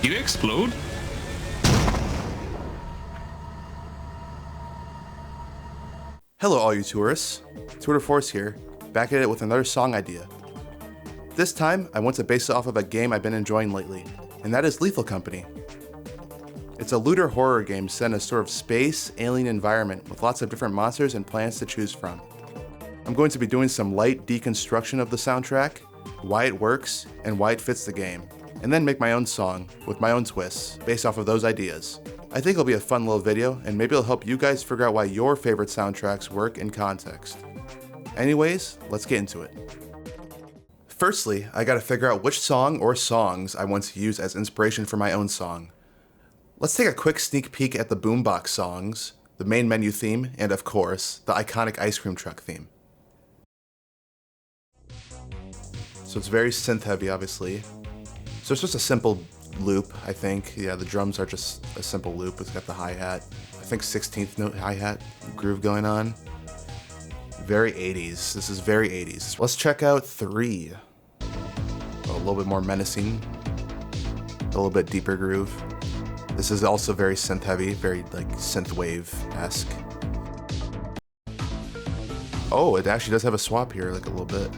You explode? Hello all you tourists, Tour de Force here, back at it with another song idea. This time, I want to base it off of a game I've been enjoying lately, and that is Lethal Company. It's a looter horror game set in a sort of space, alien environment with lots of different monsters and planets to choose from. I'm going to be doing some light deconstruction of the soundtrack, why it works, and why it fits the game, and then make my own song with my own twists based off of those ideas. I think it'll be a fun little video, and maybe it'll help you guys figure out why your favorite soundtracks work in context. Anyways, let's get into it. Firstly, I gotta figure out which song or songs I want to use as inspiration for my own song. Let's take a quick sneak peek at the boombox songs, the main menu theme, and of course, the iconic ice cream truck theme. So it's very synth heavy, obviously. So it's just a simple loop, I think. Yeah, the drums are just a simple loop. It's got the hi-hat, I think 16th note hi-hat groove going on. Very 80s. This is very 80s. Let's check out 3. A little bit more menacing. A little bit deeper groove. This is also very synth heavy, very like synthwave-esque. Oh, it actually does have a swap here, like a little bit.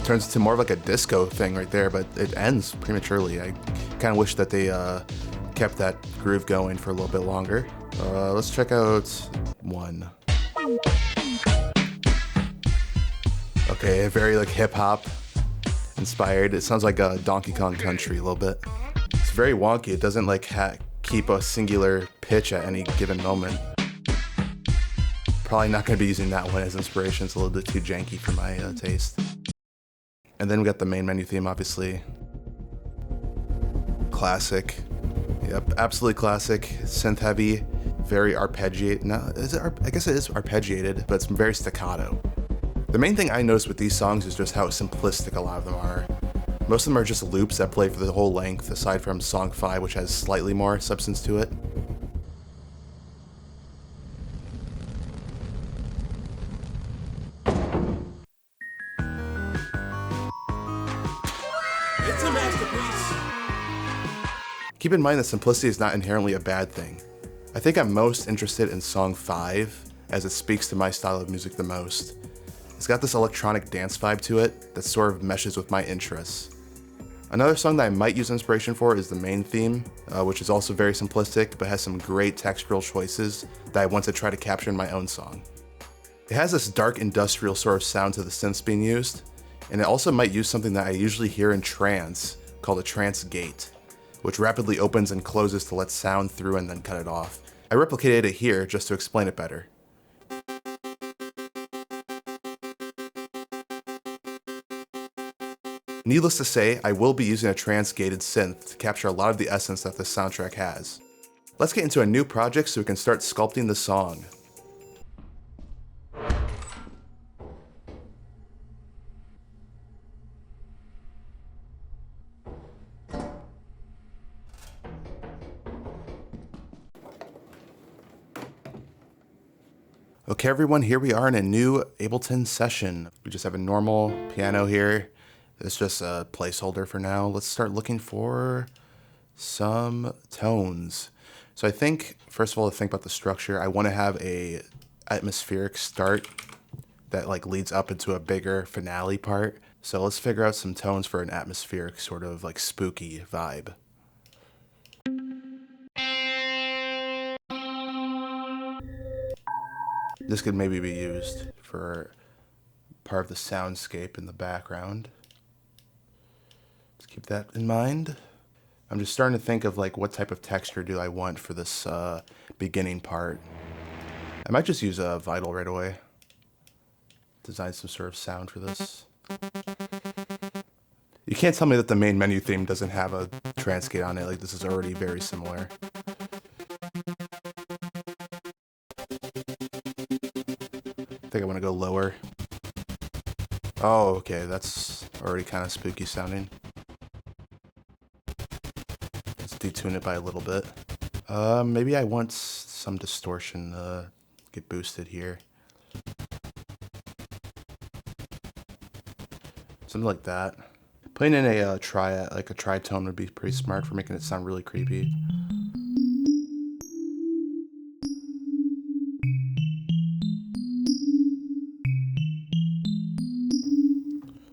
Turns into more of like a disco thing right there, but it ends prematurely. I kind of wish that they kept that groove going for a little bit longer. Let's check out 1. Okay, very like hip hop inspired. It sounds like a Donkey Kong Country a little bit. It's very wonky. It doesn't like keep a singular pitch at any given moment. Probably not going to be using that one as inspiration. It's a little bit too janky for my taste. And then we got the main menu theme, obviously. Classic. Yep, absolutely classic. Synth heavy, very arpeggiated. No, is it? I guess it is arpeggiated, but it's very staccato. The main thing I noticed with these songs is just how simplistic a lot of them are. Most of them are just loops that play for the whole length, aside from song 5, which has slightly more substance to it. It's a masterpiece. Keep in mind that simplicity is not inherently a bad thing. I think I'm most interested in song 5, as it speaks to my style of music the most. It's got this electronic dance vibe to it that sort of meshes with my interests. Another song that I might use inspiration for is the main theme, which is also very simplistic but has some great textural choices that I want to try to capture in my own song. It has this dark industrial sort of sound to the synths being used, and it also might use something that I usually hear in trance called a trance gate, which rapidly opens and closes to let sound through and then cut it off. I replicated it here just to explain it better. Needless to say, I will be using a trance-gated synth to capture a lot of the essence that this soundtrack has. Let's get into a new project so we can start sculpting the song. Okay everyone, here we are in a new Ableton session. We just have a normal piano here. It's just a placeholder for now. Let's start looking for some tones. So I think, first of all, to think about the structure, I want to have a atmospheric start that like leads up into a bigger finale part. So let's figure out some tones for an atmospheric sort of like spooky vibe. This could maybe be used for part of the soundscape in the background. Let's keep that in mind. I'm just starting to think of like what type of texture do I want for this beginning part. I might just use a Vital right away. Design some sort of sound for this. You can't tell me that the main menu theme doesn't have a trance gate on it. Like this is already very similar. I think I want to go lower. Oh, okay, that's already kind of spooky sounding. Let's detune it by a little bit. Maybe I want some distortion to get boosted here. Something like that. Putting in a like a tritone would be pretty smart for making it sound really creepy.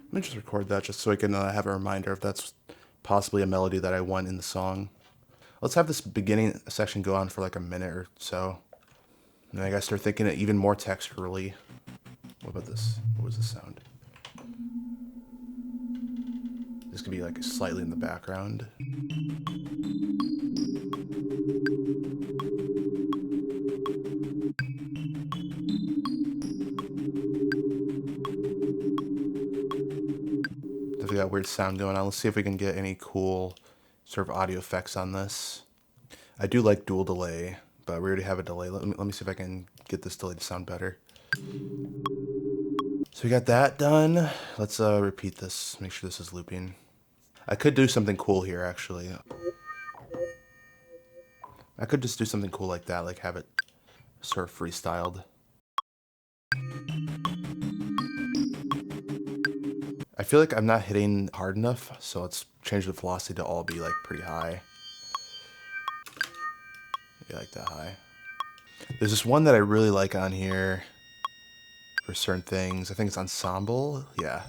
Let me just record that just so I can have a reminder if that's possibly a melody that I want in the song. Let's have this beginning section go on for like a minute or so. And then I gotta start thinking it even more texturally. What about this? What was the sound? This could be like slightly in the background. Definitely got a weird sound going on. Let's see if we can get any cool sort of audio effects on this. I do like dual delay, but we already have a delay. Let me see if I can get this delay to sound better. So we got that done. Let's repeat this, make sure this is looping. I could do something cool here, actually. I could just do something cool like that, like have it sort of freestyled. I feel like I'm not hitting hard enough, so let's change the velocity to all be like pretty high. Yeah, like that high. There's this one that I really like on here for certain things. I think it's ensemble. Yeah.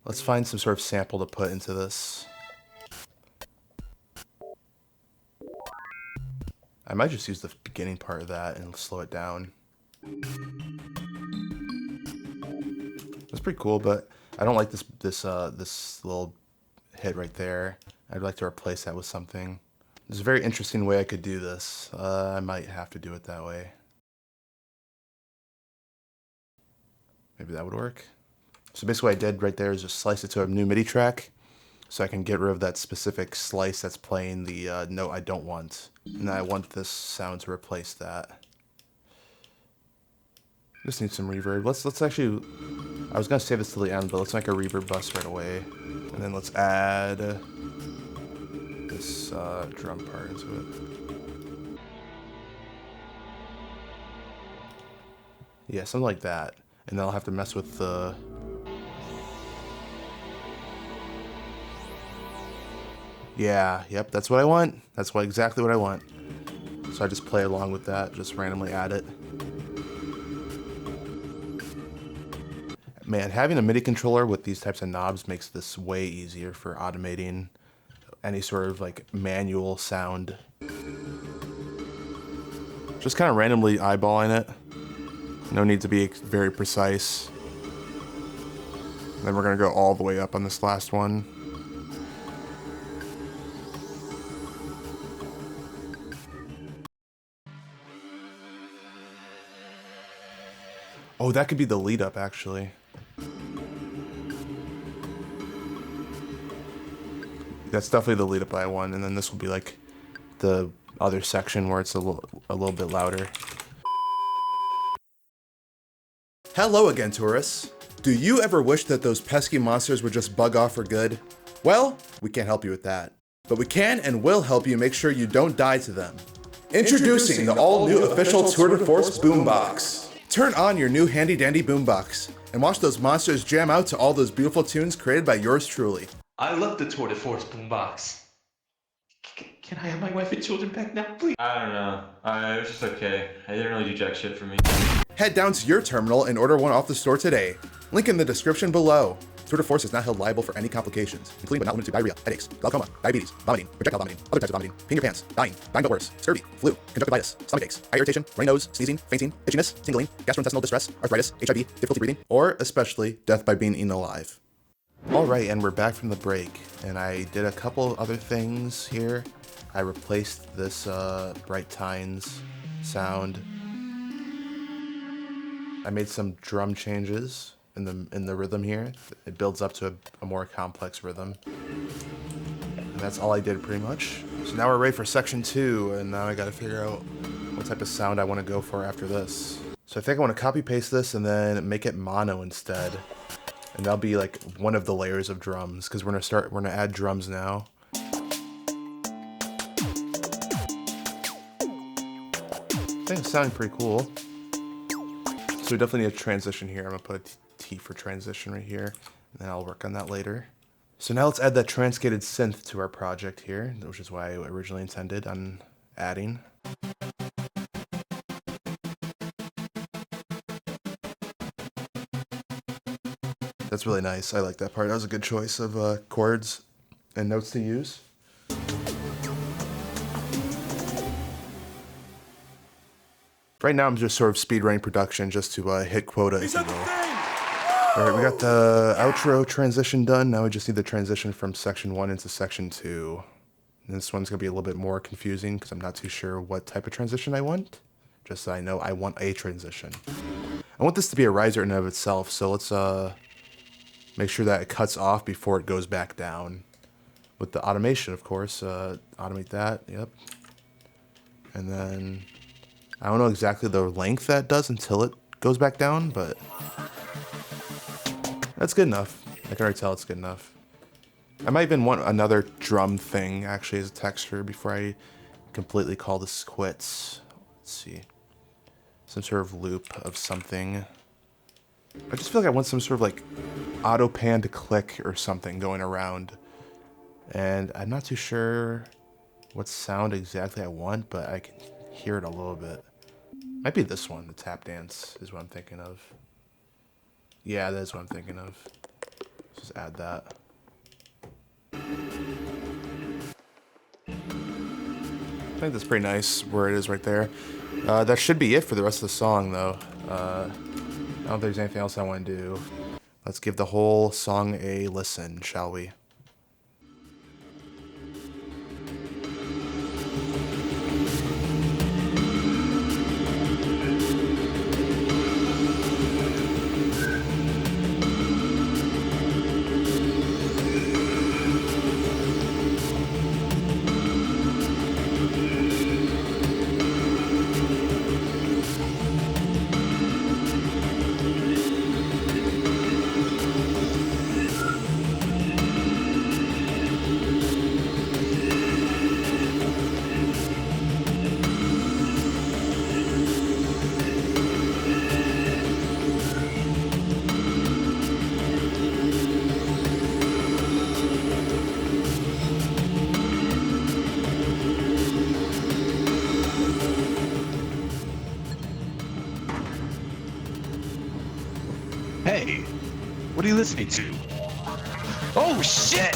Let's find some sort of sample to put into this. I might just use the beginning part of that and slow it down. That's pretty cool, but I don't like this little hit right there. I'd like to replace that with something. There's a very interesting way I could do this. I might have to do it that way. Maybe that would work. So basically what I did right there is just slice it to a new MIDI track so I can get rid of that specific slice that's playing the note I don't want. And I want this sound to replace that. Just need some reverb. Let's actually, I was gonna save this till the end, but let's make a reverb bus right away. And then let's add this drum part into it. Yeah, something like that. And then I'll have to mess with the... Yeah, yep, that's what I want. That's exactly what I want. So I just play along with that, just randomly add it. Man, having a MIDI controller with these types of knobs makes this way easier for automating any sort of like manual sound. Just kind of randomly eyeballing it. No need to be very precise. Then we're gonna go all the way up on this last one. Oh, that could be the lead up actually. That's definitely the lead up I want, and then this will be like the other section where it's a little bit louder. Hello again, tourists. Do you ever wish that those pesky monsters would just bug off for good? Well, we can't help you with that. But we can and will help you make sure you don't die to them. Introducing the all-new official Tour de Force boombox. Turn on your new handy-dandy boombox and watch those monsters jam out to all those beautiful tunes created by yours truly. I love the Tour de Force boombox. Can I have my wife and children back now, please? I don't know. It was just okay. I didn't really do jack shit for me. Head down to your terminal and order one off the store today. Link in the description below. Tour de Force is not held liable for any complications, including but not limited to diarrhea, headaches, glaucoma, diabetes, vomiting, projectile vomiting, other types of vomiting, peeing your pants, dying but worse, scurvy, flu, conjunctivitis, stomach aches, eye irritation, runny nose, sneezing, fainting, itchiness, tingling, gastrointestinal distress, arthritis, HIV, difficulty breathing, or especially death by being eaten alive. Alright, and we're back from the break, and I did a couple other things here. I replaced this Bright Tines sound. I made some drum changes in the rhythm here. It builds up to a more complex rhythm. And that's all I did pretty much. So now we're ready for section 2, and now I gotta figure out what type of sound I want to go for after this. So I think I want to copy paste this and then make it mono instead. And that'll be like one of the layers of drums, because we're gonna add drums now. I think it's sounding pretty cool. So we definitely need a transition here. I'm gonna put a T for transition right here, and then I'll work on that later. So now let's add that transcated synth to our project here, which is why I originally intended on adding. That's really nice. I like that part. That was a good choice of chords and notes to use. Right now I'm just sort of speedrunning production just to hit quota, if you will. Alright, we got the outro transition done. Now we just need the transition from section 1 into section 2. And this one's going to be a little bit more confusing because I'm not too sure what type of transition I want. Just so I know I want a transition. I want this to be a riser in and of itself, so let's make sure that it cuts off before it goes back down. With the automation, of course. Automate that, yep. And then I don't know exactly the length that does until it goes back down, but that's good enough. I can already tell it's good enough. I might even want another drum thing, actually, as a texture before I completely call this quits. Let's see. Some sort of loop of something. I just feel like I want some sort of like auto pan to click or something going around. And I'm not too sure what sound exactly I want, but I can hear it a little bit. Might be this one, the tap dance is what I'm thinking of. Yeah, that is what I'm thinking of. Just add that. I think that's pretty nice where it is right there. That should be it for the rest of the song, though. I don't think there's anything else I want to do. Let's give the whole song a listen, shall we? Hey, what are you listening to? Oh shit!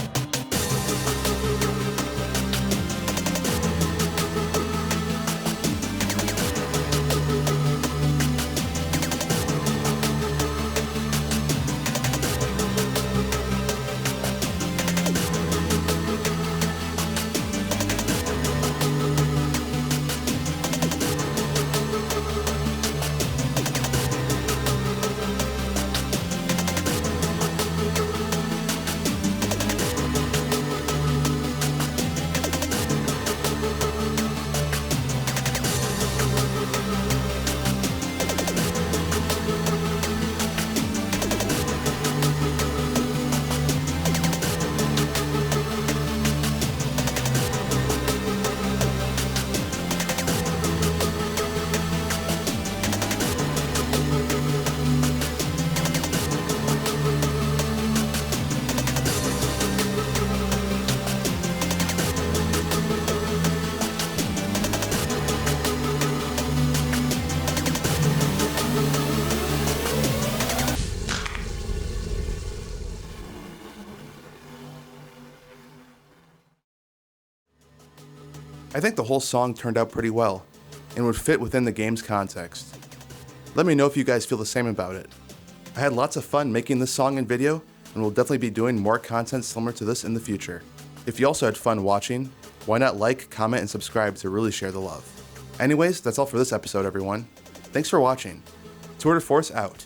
I think the whole song turned out pretty well, and would fit within the game's context. Let me know if you guys feel the same about it. I had lots of fun making this song and video, and will definitely be doing more content similar to this in the future. If you also had fun watching, why not like, comment, and subscribe to really share the love. Anyways, that's all for this episode, everyone. Thanks for watching. Tour de Force out.